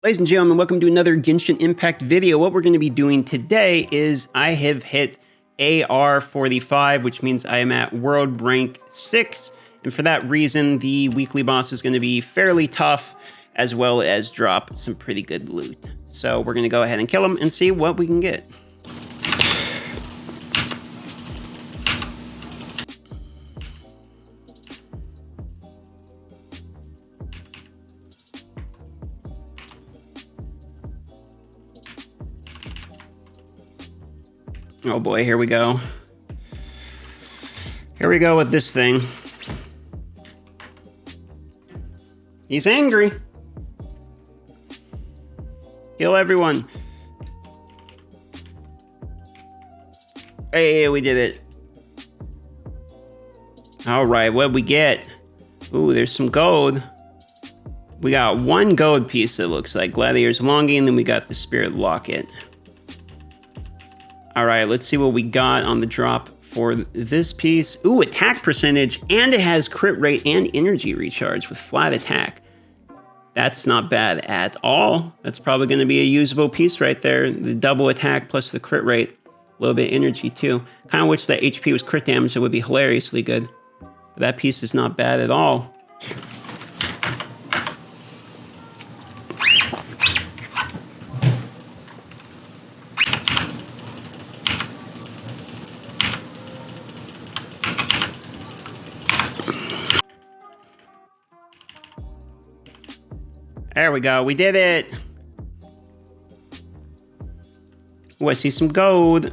Ladies and gentlemen, welcome to another Genshin Impact video. What we're going to be doing today is I have hit AR 45, which means I am at world rank 6. And for that reason, the weekly boss is going to be fairly tough, as well as drop some pretty good loot. So we're going to go ahead and kill him and see what we can get. Oh boy, here we go. Here we go with this thing. He's angry. Kill everyone. Hey, we did it. All right, what'd we get? Ooh, there's some gold. We got one gold piece, it looks like. Gladiator's Longi, and then we got the Spirit Locket. All right, let's see what we got on the drop for this piece. Ooh, attack percentage, and it has crit rate and energy recharge with flat attack. That's not bad at all. That's probably going to be a usable piece right there. The double attack plus the crit rate. A little bit of energy too. Kind of wish that HP was crit damage. It would be hilariously good. But that piece is not bad at all. There we go. We did it. Oh, I see some gold.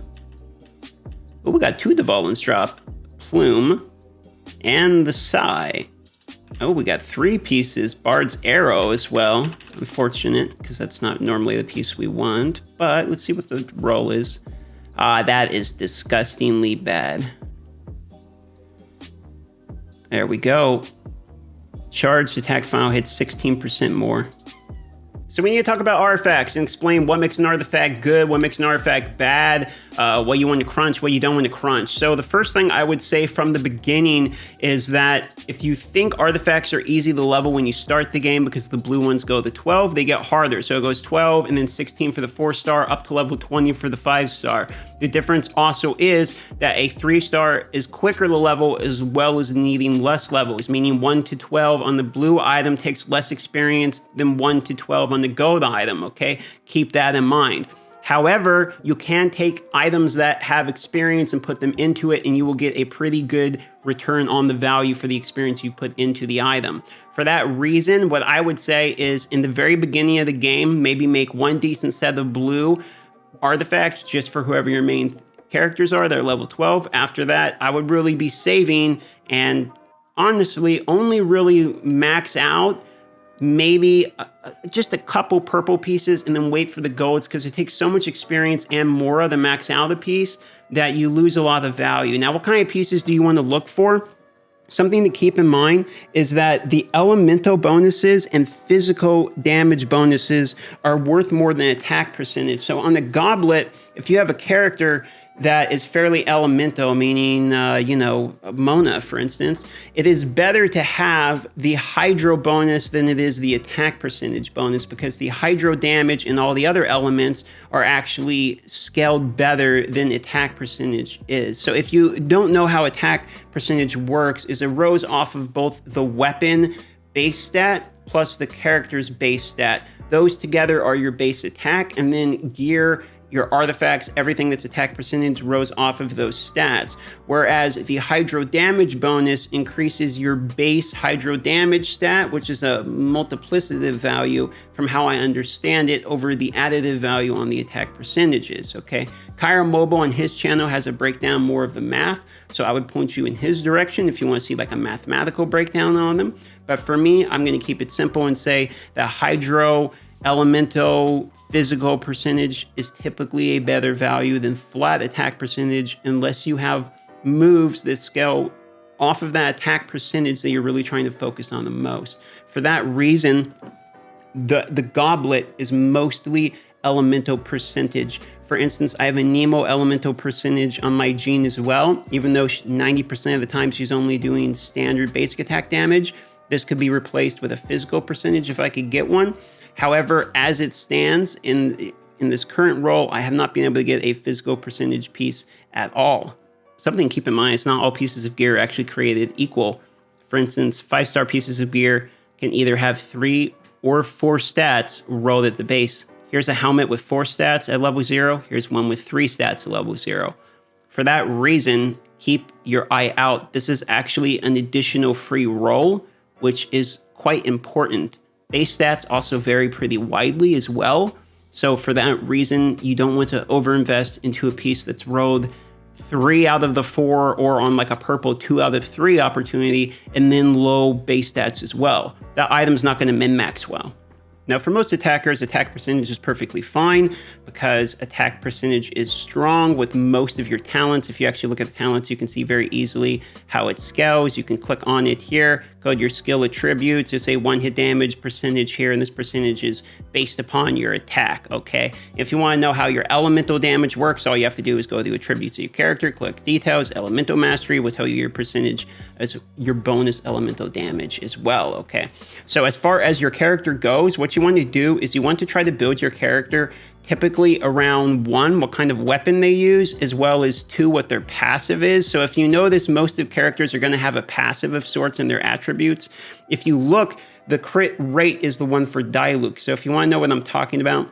Oh, we got two Devolvents drop. Plume and the Sigh. Oh, we got three pieces. Bard's Arrow as well. Unfortunate, because that's not normally the piece we want. But let's see what the roll is. That is disgustingly bad. There we go. Charged attack final hits 16% more. So we need to talk about artifacts and explain what makes an artifact good, what makes an artifact bad, what you want to crunch, what you don't want to crunch. So the first thing I would say from the beginning is that if you think artifacts are easy to level when you start the game because the blue ones go to 12, they get harder. So it goes 12 and then 16 for the 4-star up to level 20 for the 5-star. The difference also is that a 3-star is quicker to level as well as needing less levels, meaning 1 to 12 on the blue item takes less experience than 1 to 12 on the gold item, okay? Keep that in mind. However, you can take items that have experience and put them into it, and you will get a pretty good return on the value for the experience you put into the item. For that reason, what I would say is in the very beginning of the game, maybe make one decent set of blue artifacts just for whoever your main characters are. They're level 12. After that, I would really be saving and honestly only really max out maybe just a couple purple pieces and then wait for the golds, because it takes so much experience and more to max out a piece that you lose a lot of value. Now, what kind of pieces do you want to look for? Something to keep in mind is that the elemental bonuses and physical damage bonuses are worth more than attack percentage. So on the goblet, if you have a character that is fairly elemental, meaning, Mona, for instance, it is better to have the hydro bonus than it is the attack percentage bonus, because the hydro damage and all the other elements are actually scaled better than attack percentage is. So if you don't know how attack percentage works, is it rose off of both the weapon base stat plus the character's base stat. Those together are your base attack, and then gear, your artifacts, everything that's attack percentage rose off of those stats. Whereas the hydro damage bonus increases your base hydro damage stat, which is a multiplicative value from how I understand it over the additive value on the attack percentages, okay? Kyra Mobile on his channel has a breakdown more of the math, so I would point you in his direction if you want to see like a mathematical breakdown on them. But for me, I'm going to keep it simple and say that hydro, elemental, physical percentage is typically a better value than flat attack percentage, unless you have moves that scale off of that attack percentage that you're really trying to focus on the most. For that reason, the goblet is mostly elemental percentage. For instance, I have a Nemo elemental percentage on my Jean as well, even though 90% of the time she's only doing standard basic attack damage. This could be replaced with a physical percentage if I could get one. However, as it stands in this current role, I have not been able to get a physical percentage piece at all. Something to keep in mind, it's not all pieces of gear are actually created equal. For instance, 5-star pieces of gear can either have 3 or 4 stats rolled at the base. Here's a helmet with 4 stats at level 0. Here's one with 3 stats at level 0. For that reason, keep your eye out. This is actually an additional free roll, which is quite important. Base stats also vary pretty widely as well. So for that reason, you don't want to overinvest into a piece that's rolled 3 out of the 4 or on like a purple 2 out of 3 opportunity and then low base stats as well. That item's not going to min-max well. Now, for most attackers, attack percentage is perfectly fine because attack percentage is strong with most of your talents. If you actually look at the talents, you can see very easily how it scales. You can click on it here, go to your skill attributes. It's a 1-hit damage percentage here, and this percentage is based upon your attack, okay? If you want to know how your elemental damage works, all you have to do is go to attributes of your character, click details, elemental mastery will tell you your percentage as your bonus elemental damage as well, okay? So as far as your character goes, what you want to do is you want to try to build your character typically around 1, what kind of weapon they use, as well as 2, what their passive is. So if you notice, most of characters are going to have a passive of sorts in their attributes. If you look, the crit rate is the one for Diluc. So if you want to know what I'm talking about,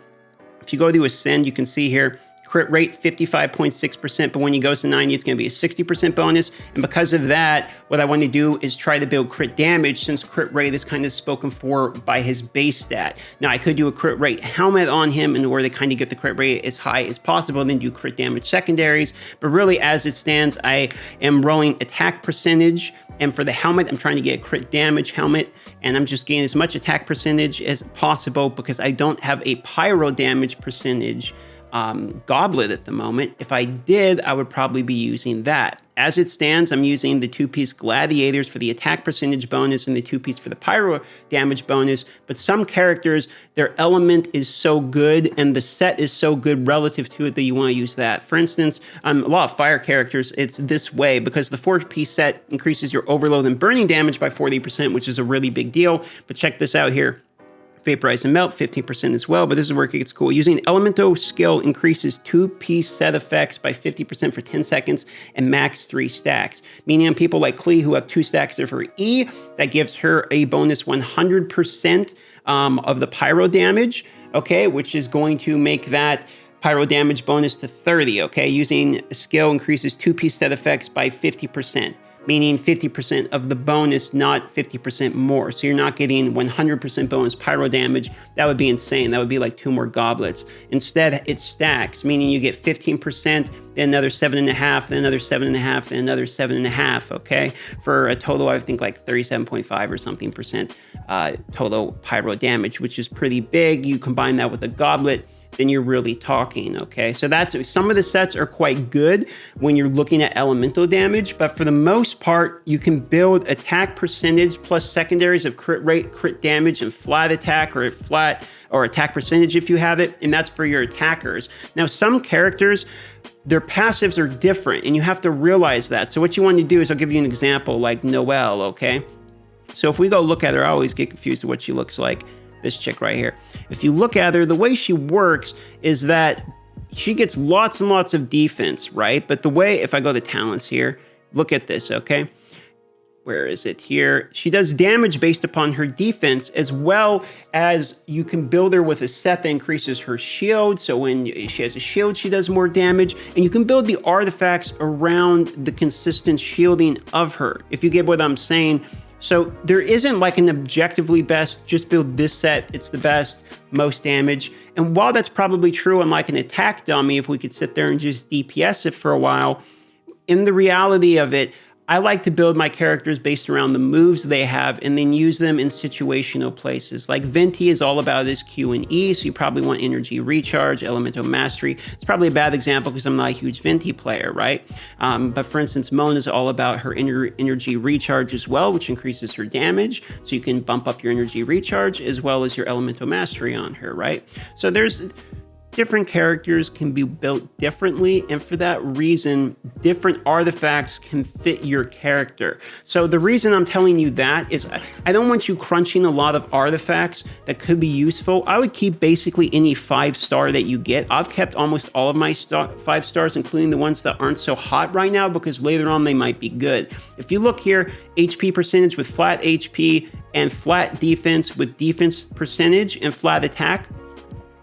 if you go to Ascend, you can see here, crit rate 55.6%, but when he goes to 90, it's going to be a 60% bonus. And because of that, what I want to do is try to build crit damage, since crit rate is kind of spoken for by his base stat. Now, I could do a crit rate helmet on him in order to kind of get the crit rate as high as possible, and then do crit damage secondaries. But really, as it stands, I am rolling attack percentage. And for the helmet, I'm trying to get a crit damage helmet, and I'm just getting as much attack percentage as possible because I don't have a pyro damage percentage goblet at the moment. If I did, I would probably be using that. As it stands, I'm using the 2-piece gladiators for the attack percentage bonus and the 2-piece for the pyro damage bonus. But some characters, their element is so good and the set is so good relative to it that you want to use that. For instance, a lot of fire characters, it's this way because the 4-piece set increases your overload and burning damage by 40%, which is a really big deal. But check this out here. Vaporize and Melt, 15% as well, but this is where it gets cool. Using Elemental skill increases 2-piece set effects by 50% for 10 seconds and max 3 stacks. Meaning on people like Klee who have 2 stacks of her E, that gives her a bonus 100% of the pyro damage, okay, which is going to make that pyro damage bonus to 30, okay? Using skill increases 2-piece set effects by 50%. Meaning 50% of the bonus, not 50% more. So you're not getting 100% bonus pyro damage. That would be insane. That would be like 2 more goblets. Instead, it stacks, meaning you get 15%, then another 7.5, then another 7.5, then another 7.5, okay? For a total, I think like 37.5 or something percent total pyro damage, which is pretty big. You combine that with a goblet, then you're really talking, okay? So that's, some of the sets are quite good when you're looking at elemental damage, but for the most part, you can build attack percentage plus secondaries of crit rate, crit damage, and flat attack or attack percentage if you have it, and that's for your attackers. Now, some characters, their passives are different, and you have to realize that. So what you want to do is, I'll give you an example, like Noelle, okay? So if we go look at her, I always get confused with what she looks like. This chick right here. If you look at her, the way she works is that she gets lots and lots of defense, right? But the way, if I go to talents here, look at this, okay? Where is it here? She does damage based upon her defense, as well as you can build her with a set that increases her shield. So when she has a shield, she does more damage. And you can build the artifacts around the consistent shielding of her, if you get what I'm saying. So there isn't like an objectively best, just build this set, it's the best, most damage. And while that's probably true on like an attack dummy, if we could sit there and just DPS it for a while, in the reality of it, I like to build my characters based around the moves they have and then use them in situational places. Like Venti is all about his Q and E, so you probably want energy recharge, elemental mastery. It's probably a bad example because I'm not a huge Venti player, right? But for instance, Mona is all about her energy recharge as well, which increases her damage. So you can bump up your energy recharge as well as your elemental mastery on her, right? So there's different characters can be built differently, and for that reason, different artifacts can fit your character. So the reason I'm telling you that is I don't want you crunching a lot of artifacts that could be useful. I would keep basically any 5-star that you get. I've kept almost all of my 5 stars, including the ones that aren't so hot right now, because later on they might be good. If you look here, HP percentage with flat HP and flat defense with defense percentage and flat attack.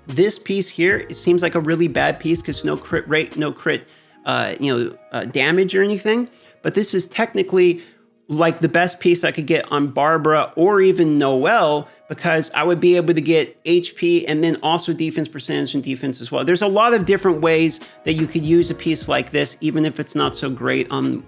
This piece here, it seems like a really bad piece because no crit rate, no crit, damage or anything. But this is technically like the best piece I could get on Barbara or even Noelle, because I would be able to get HP and then also defense percentage and defense as well. There's a lot of different ways that you could use a piece like this, even if it's not so great on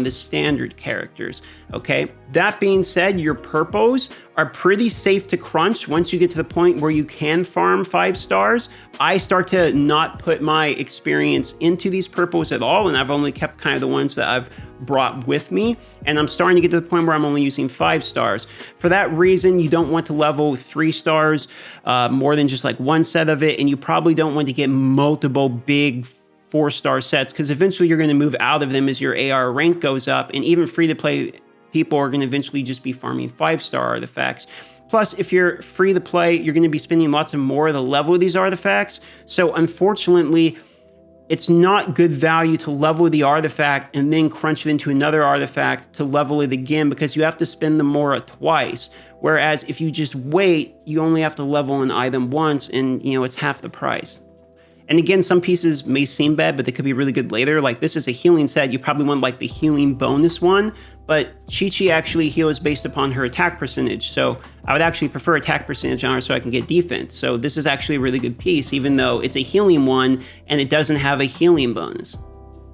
the standard characters, okay? That being said, your purpos are pretty safe to crunch once you get to the point where you can farm 5 stars. I start to not put my experience into these purpos at all, and I've only kept kind of the ones that I've brought with me, and I'm starting to get to the point where I'm only using 5 stars. For that reason, you don't want to level 3 stars more than just like one set of it, and you probably don't want to get multiple big 4-star sets, because eventually you're going to move out of them as your AR rank goes up, and even free-to-play people are going to eventually just be farming 5-star artifacts. Plus, if you're free-to-play, you're going to be spending lots of more to level these artifacts. So unfortunately, it's not good value to level the artifact and then crunch it into another artifact to level it again, because you have to spend the mora twice. Whereas if you just wait, you only have to level an item once, and it's half the price. And again, some pieces may seem bad, but they could be really good later. Like this is a healing set. You probably want like the healing bonus one, but Chi-Chi actually heals based upon her attack percentage. So I would actually prefer attack percentage on her so I can get defense. So this is actually a really good piece, even though it's a healing one and it doesn't have a healing bonus.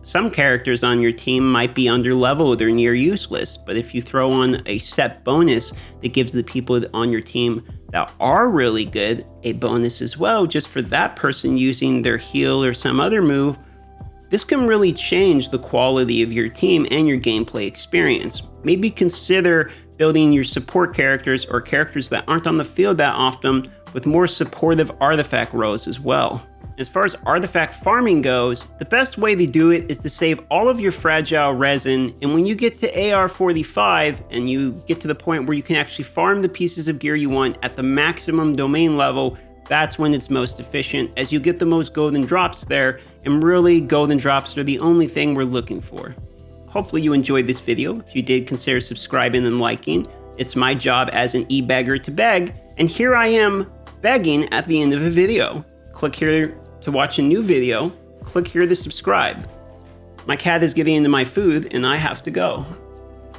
Some characters on your team might be underleveled or near useless, but if you throw on a set bonus that gives the people on your team that are really good a bonus as well, just for that person using their heal or some other move, this can really change the quality of your team and your gameplay experience. Maybe consider building your support characters or characters that aren't on the field that often with more supportive artifact rows as well. As far as artifact farming goes, the best way to do it is to save all of your fragile resin, and when you get to AR 45 and you get to the point where you can actually farm the pieces of gear you want at the maximum domain level, that's when it's most efficient, as you get the most golden drops there, and really golden drops are the only thing we're looking for. Hopefully you enjoyed this video. If you did, consider subscribing and liking. It's my job as an e-beggar to beg, and here I am begging at the end of a video. Click here to watch a new video. Click here to subscribe. My cat is getting into my food and I have to go.